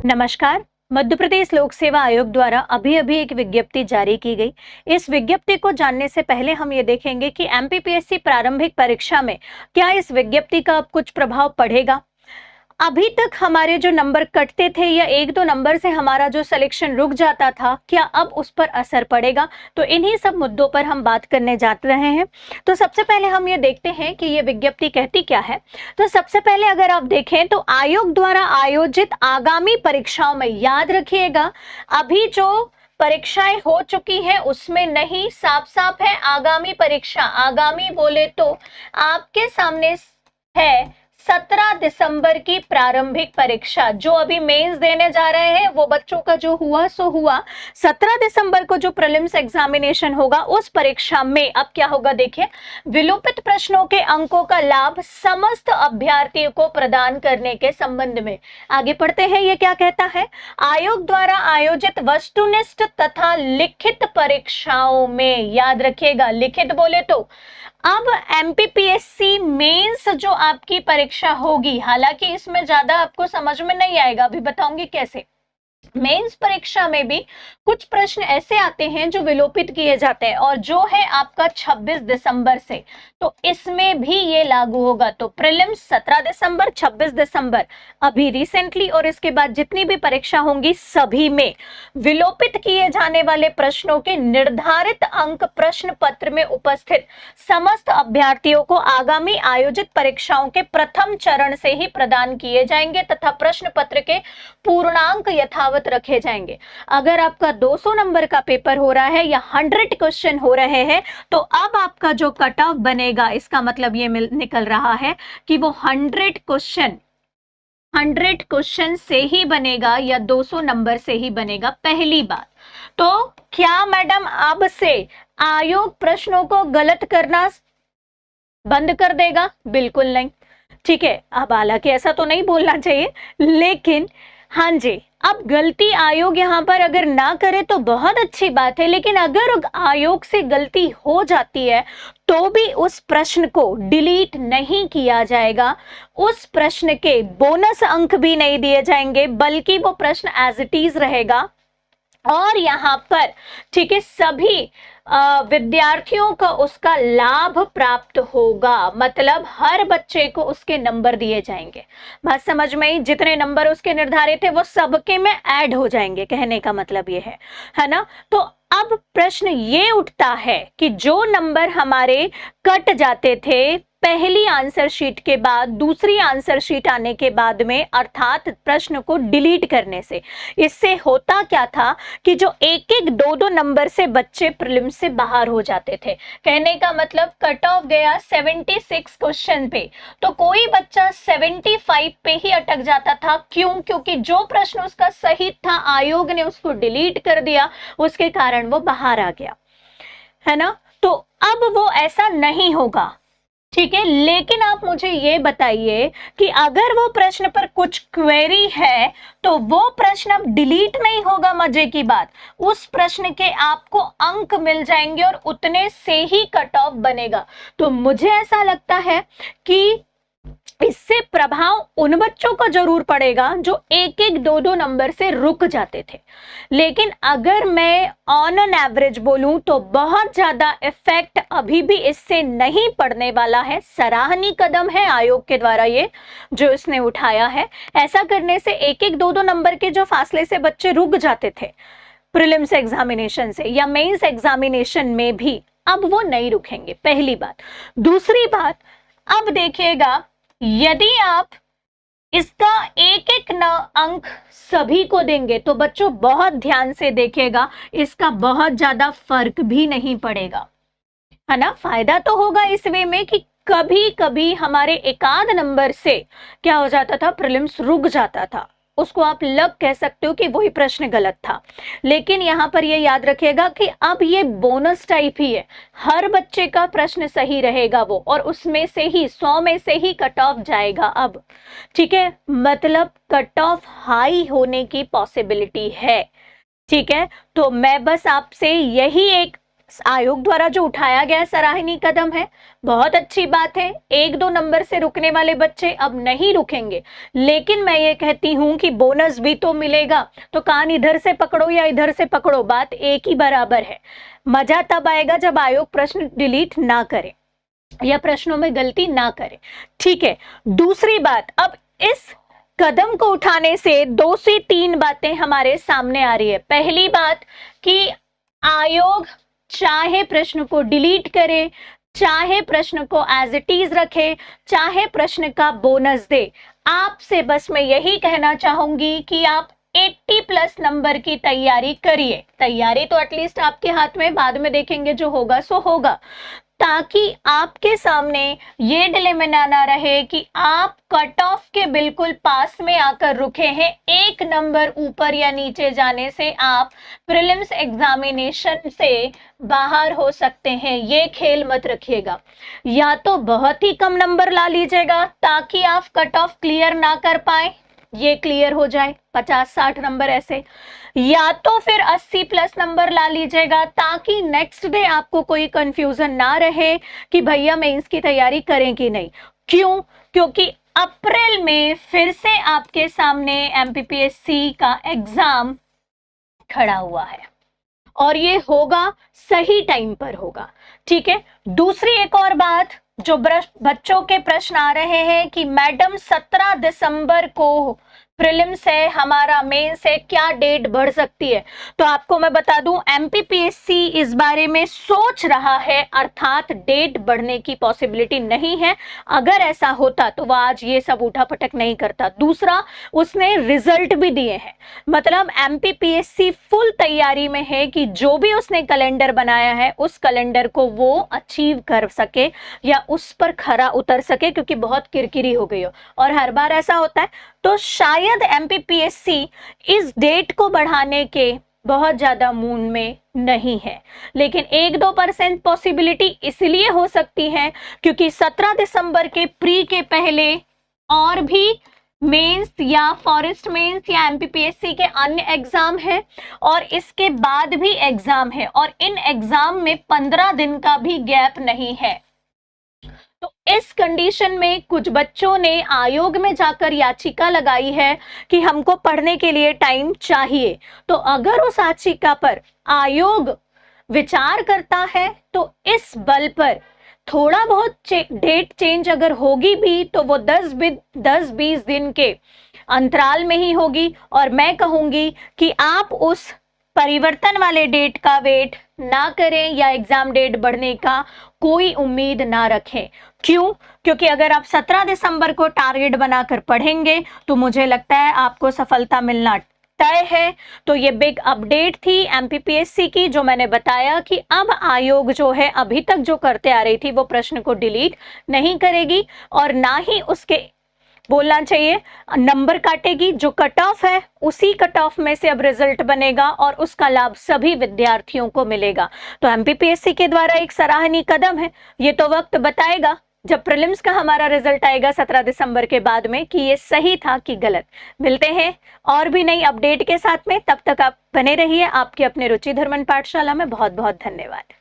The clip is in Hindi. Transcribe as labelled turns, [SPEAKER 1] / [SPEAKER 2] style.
[SPEAKER 1] नमस्कार। मध्य प्रदेश लोक सेवा आयोग द्वारा अभी अभी एक विज्ञप्ति जारी की गई। इस विज्ञप्ति को जानने से पहले हम ये देखेंगे कि एमपीपीएससी प्रारंभिक परीक्षा में क्या इस विज्ञप्ति का अब कुछ प्रभाव पड़ेगा। अभी तक हमारे जो नंबर कटते थे या एक दो नंबर से हमारा जो सिलेक्शन रुक जाता था, क्या अब उस पर असर पड़ेगा? तो इन्हीं सब मुद्दों पर हम बात करने जा रहे हैं। तो सबसे पहले हम ये देखते हैं कि ये विज्ञप्ति कहती क्या है। तो सबसे पहले अगर आप देखें तो आयोग द्वारा आयोजित आगामी परीक्षाओं में, याद रखिएगा, अभी जो परीक्षाएं हो चुकी हैं उसमें नहीं, साफ साफ है आगामी परीक्षा। आगामी बोले तो आपके सामने है 17 दिसंबर की प्रारंभिक परीक्षा। जो अभी मेंस देने जा रहे हैं वो बच्चों का जो हुआ सो हुआ। 17 दिसंबर को जो प्रीलिम्स एग्जामिनेशन होगा उस परीक्षा में अब क्या होगा, देखिए, विलोपित प्रश्नों के अंकों का लाभ समस्त अभ्यर्थियों को प्रदान करने के संबंध में। आगे पढ़ते हैं, ये क्या कहता है। आयोग द्वारा आयोजित वस्तुनिष्ठ तथा लिखित परीक्षाओं में, याद रखिएगा लिखित बोले तो अब एमपीपीएससी मेंस जो आपकी परीक्षा होगी, हालांकि इसमें ज्यादा आपको समझ में नहीं आएगा, अभी बताऊंगी कैसे। मेंस परीक्षा में भी कुछ प्रश्न ऐसे आते हैं जो विलोपित किए जाते हैं और जो है आपका 26 दिसंबर से, तो इसमें भी ये लागू होगा। तो प्रीलिम्स 17 दिसंबर, 26 दिसंबर अभी रिसेंटली, और इसके बाद जितनी भी परीक्षा होंगी सभी में विलोपित किए जाने वाले प्रश्नों के निर्धारित अंक प्रश्न पत्र में उपस्थित समस्त अभ्यर्थियों को आगामी आयोजित परीक्षाओं के प्रथम चरण से ही प्रदान किए जाएंगे तथा प्रश्न पत्र के पूर्णांक यथावत रखे जाएंगे। अगर आपका 200 नंबर का पेपर हो रहा है या 100 क्वेश्चन हो रहे हैं तो अब आपका जो कट ऑफ बनेगा, इसका मतलब ये निकल रहा है कि वो 100 क्वेश्चन से ही बनेगा या 200 नंबर से ही बनेगा, पहली बात। तो क्या मैडम अब से आयोग प्रश्नों को गलत करना बंद कर देगा? बिल्कुल नहीं, ठीक है। अब हालांकि ऐसा तो नहीं बोलना चाहिए, लेकिन हाँ जी, अब गलती आयोग यहाँ पर अगर ना करे तो बहुत अच्छी बात है, लेकिन अगर आयोग से गलती हो जाती है तो भी उस प्रश्न को डिलीट नहीं किया जाएगा, उस प्रश्न के बोनस अंक भी नहीं दिए जाएंगे, बल्कि वो प्रश्न एज इट इज रहेगा। और यहाँ पर, ठीक है, सभी विद्यार्थियों को उसका लाभ प्राप्त होगा, मतलब हर बच्चे को उसके नंबर दिए जाएंगे। बात समझ में आई? जितने नंबर उसके निर्धारित है वो सबके में ऐड हो जाएंगे, कहने का मतलब ये है ना। तो अब प्रश्न ये उठता है कि जो नंबर हमारे कट जाते थे पहली आंसर शीट के बाद दूसरी आंसर शीट आने के बाद में, अर्थात प्रश्न को डिलीट करने से, इससे होता क्या था कि जो एक एक दो दो नंबर से बच्चे प्रीलिम्स से बाहर हो जाते थे। कहने का मतलब कट ऑफ गया 76 क्वेश्चन पे, तो कोई बच्चा 75 पे ही अटक जाता था। क्यों? क्योंकि जो प्रश्न उसका सही था आयोग ने उसको डिलीट कर दिया, उसके कारण वो बाहर आ गया, है ना। तो अब वो ऐसा नहीं होगा, ठीक है। लेकिन आप मुझे ये बताइए कि अगर वो प्रश्न पर कुछ क्वेरी है तो वो प्रश्न अब डिलीट नहीं होगा। मजे की बात, उस प्रश्न के आपको अंक मिल जाएंगे और उतने से ही कट ऑफ बनेगा। तो मुझे ऐसा लगता है कि इससे प्रभाव उन बच्चों को जरूर पड़ेगा जो एक एक दो दो नंबर से रुक जाते थे, लेकिन अगर मैं ऑन एन एवरेज बोलूं तो बहुत ज्यादा इफेक्ट अभी भी इससे नहीं पड़ने वाला है। सराहनीय कदम है आयोग के द्वारा ये जो इसने उठाया है। ऐसा करने से एक एक दो दो नंबर के जो फासले से बच्चे रुक जाते थे प्रीलिम्स एग्जामिनेशन से या मेंस एग्जामिनेशन में भी, अब वो नहीं रुकेंगे, पहली बात। दूसरी बात, अब देखिएगा, यदि आप इसका एक एक अंक सभी को देंगे तो बच्चों बहुत ध्यान से देखिएगा, इसका बहुत ज्यादा फर्क भी नहीं पड़ेगा, है ना। फायदा तो होगा इस वे में कि कभी कभी हमारे एकाध नंबर से क्या हो जाता था, प्रीलिम्स रुक जाता था, उसको आप लग कह सकते हो कि वही प्रश्न गलत था। लेकिन यहाँ पर ये याद रखिएगा कि अब ये बोनस टाइप ही है, हर बच्चे का प्रश्न सही रहेगा वो, और उसमें से ही 100 में से ही कट ऑफ जाएगा अब, ठीक है। मतलब कट ऑफ हाई होने की पॉसिबिलिटी है, ठीक है। तो मैं बस आपसे यही एक आयोग द्वारा जो उठाया गया सराहनीय कदम है, बहुत अच्छी बात है। 1-2 नंबर से रुकने वाले बच्चे अब नहीं रुकेंगे, लेकिन मैं ये कहती हूं कि बोनस भी तो मिलेगा, तो कान इधर से पकड़ो या इधर से पकड़ो, बात एक ही बराबर है। मजा तब आएगा जब आयोग प्रश्न डिलीट ना करे या प्रश्नों में गलती ना करे, ठीक है। दूसरी बात, अब इस कदम को उठाने से 2 से 3 बातें हमारे सामने आ रही है। पहली बात कि आयोग चाहे प्रश्न को डिलीट करे, चाहे प्रश्न को एज इट इज रखे, चाहे प्रश्न का बोनस दे, आपसे बस मैं यही कहना चाहूंगी कि आप 80 प्लस नंबर की तैयारी करिए। तैयारी तो एटलीस्ट आपके हाथ में, बाद में देखेंगे जो होगा सो होगा, ताकि आपके सामने ये डिलेमा ना रहे कि आप कट ऑफ के बिल्कुल पास में आकर रुके हैं। 1 नंबर ऊपर या नीचे जाने से आप प्रीलिम्स एग्जामिनेशन से बाहर हो सकते हैं। ये खेल मत रखिएगा। या तो बहुत ही कम नंबर ला लीजिएगा ताकि आप कट ऑफ क्लियर ना कर पाए, ये क्लियर हो जाए 50-60 नंबर ऐसे, या तो फिर 80 प्लस नंबर ला लीजिएगा ताकि नेक्स्ट डे आपको कोई कंफ्यूजन ना रहे कि भैया मेंस की तैयारी करें कि नहीं। क्यों? क्योंकि अप्रैल में फिर से आपके सामने एमपीपीएससी का एग्जाम खड़ा हुआ है और ये होगा, सही टाइम पर होगा, ठीक है। दूसरी एक और बात, जो बच्चों के प्रश्न आ रहे हैं कि मैडम 17 दिसंबर को प्रीलिम्स है, हमारा मेंस है, क्या डेट बढ़ सकती है? तो आपको मैं बता दूं, एमपीपीएससी इस बारे में सोच रहा है, अर्थात डेट बढ़ने की पॉसिबिलिटी नहीं है। अगर ऐसा होता तो वह आज ये सब उठापटक नहीं करता। दूसरा, उसने रिजल्ट भी दिए हैं, मतलब एमपीपीएससी फुल तैयारी में है कि जो भी उसने कैलेंडर बनाया है उस कैलेंडर को वो अचीव कर सके या उस पर खरा उतर सके, क्योंकि बहुत किरकिरी हो गई हो और हर बार ऐसा होता है। तो शायद एमपीपीएससी इस डेट को बढ़ाने के बहुत ज्यादा मूड में नहीं है, लेकिन 1-2% पॉसिबिलिटी इसलिए हो सकती है क्योंकि 17 दिसंबर के प्री के पहले और भी मेंस या फॉरेस्ट मेंस या एमपीपीएससी के अन्य एग्जाम है और इसके बाद भी एग्जाम है, और इन एग्जाम में 15 दिन का भी गैप नहीं है। तो इस कंडीशन में कुछ बच्चों ने आयोग में जाकर याचिका लगाई है कि हमको पढ़ने के लिए टाइम चाहिए। तो अगर उस याचिका पर आयोग विचार करता है तो इस बल पर थोड़ा बहुत डेट चेंज अगर होगी भी तो वो 10-20 दिन के अंतराल में ही होगी, और मैं कहूंगी कि आप उस परिवर्तन वाले डेट का वेट ना करें या एग्जाम डेट बढ़ने का कोई उम्मीद ना रखें। क्यों? क्योंकि अगर आप 17 दिसंबर को टारगेट बनाकर पढ़ेंगे तो मुझे लगता है आपको सफलता मिलना तय है। तो ये बिग अपडेट थी एमपीपीएससी की, जो मैंने बताया कि अब आयोग जो है अभी तक जो करते आ रही थी वो प्रश्न को डिलीट नहीं करेगी और ना ही उसके बोलना चाहिए नंबर काटेगी। जो कट ऑफ है उसी कट ऑफ में से अब रिजल्ट बनेगा और उसका लाभ सभी विद्यार्थियों को मिलेगा। तो एमपीपीएससी के द्वारा एक सराहनीय कदम है। ये तो वक्त बताएगा जब प्रीलिम्स का हमारा रिजल्ट आएगा 17 दिसंबर के बाद में कि ये सही था कि गलत। मिलते हैं और भी नई अपडेट के साथ में, तब तक आप बने रहिए आपके अपने रुचि धर्मन पाठशाला में। बहुत बहुत धन्यवाद।